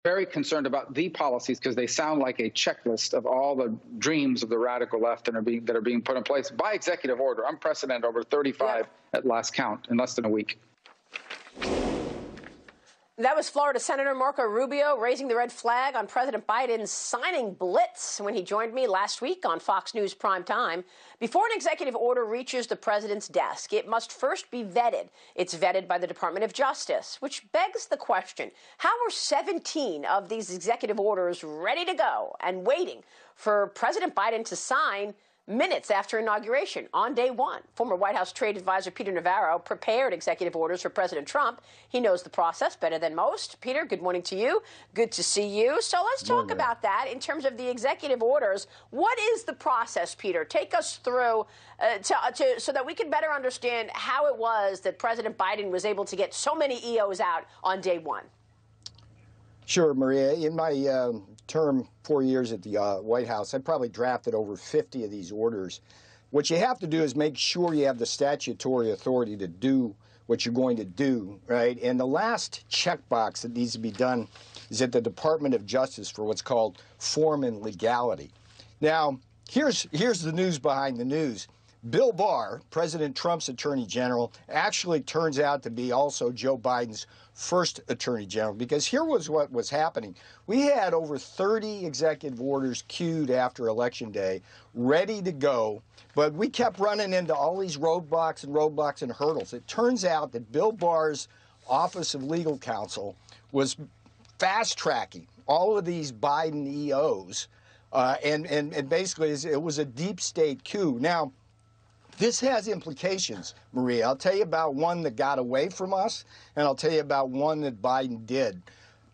very concerned about the policies because they sound like a checklist of all the dreams of the radical left that are being put in place by executive order, unprecedented, over 35 at last count in less than a week. That was Florida Senator Marco Rubio raising the red flag on President Biden's signing blitz when he joined me last week on Fox News Prime Time. Before an executive order reaches the president's desk, it must first be vetted. It's vetted by the Department of Justice, which begs the question, how are 17 of these executive orders ready to go and waiting for President Biden to sign minutes after inauguration on day one? Former White House trade advisor Peter Navarro prepared executive orders for President Trump. He knows the process better than most. Peter, good morning to you. Good to see you. So let's talk about that in terms of the executive orders. What is the process, Peter? Take us through so that we can better understand how it was that President Biden was able to get so many EOs out on day one. Sure, Maria. In my term, 4 years at the White House, I probably drafted over 50 of these orders. What you have to do is make sure you have the statutory authority to do what you're going to do, right? And the last checkbox that needs to be done is at the Department of Justice for what's called form and legality. Now, here's the news behind the news. Bill Barr, President Trump's Attorney General, actually turns out to be also Joe Biden's first Attorney General, because here was what was happening. We had over 30 executive orders queued after Election Day, ready to go, but we kept running into all these roadblocks and hurdles. It turns out that Bill Barr's Office of Legal Counsel was fast-tracking all of these Biden EOs, and basically it was a deep state coup. Now, this has implications, Maria. I'll tell you about one that got away from us, and I'll tell you about one that Biden did.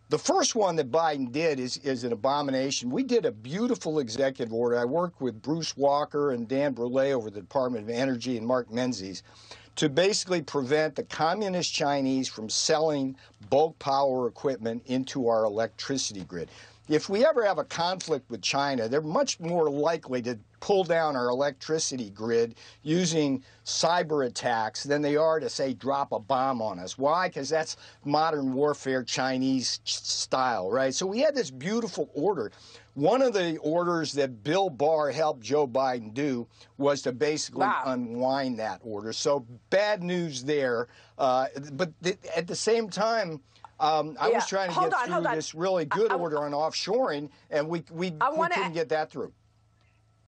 The first one that Biden did is an abomination. We did a beautiful executive order. I worked with Bruce Walker and Dan Brule over the Department of Energy and Mark Menzies to basically prevent the communist Chinese from selling bulk power equipment into our electricity grid. If we ever have a conflict with China, they're much more likely to pull down our electricity grid using cyber attacks than they are to, say, drop a bomb on us. Why? Because that's modern warfare Chinese style, right? So we had this beautiful order. One of the orders that Bill Barr helped Joe Biden do was to basically unwind that order. So bad news there. But at the same time, I was trying to get through this really good order on offshoring, and we couldn't get that through.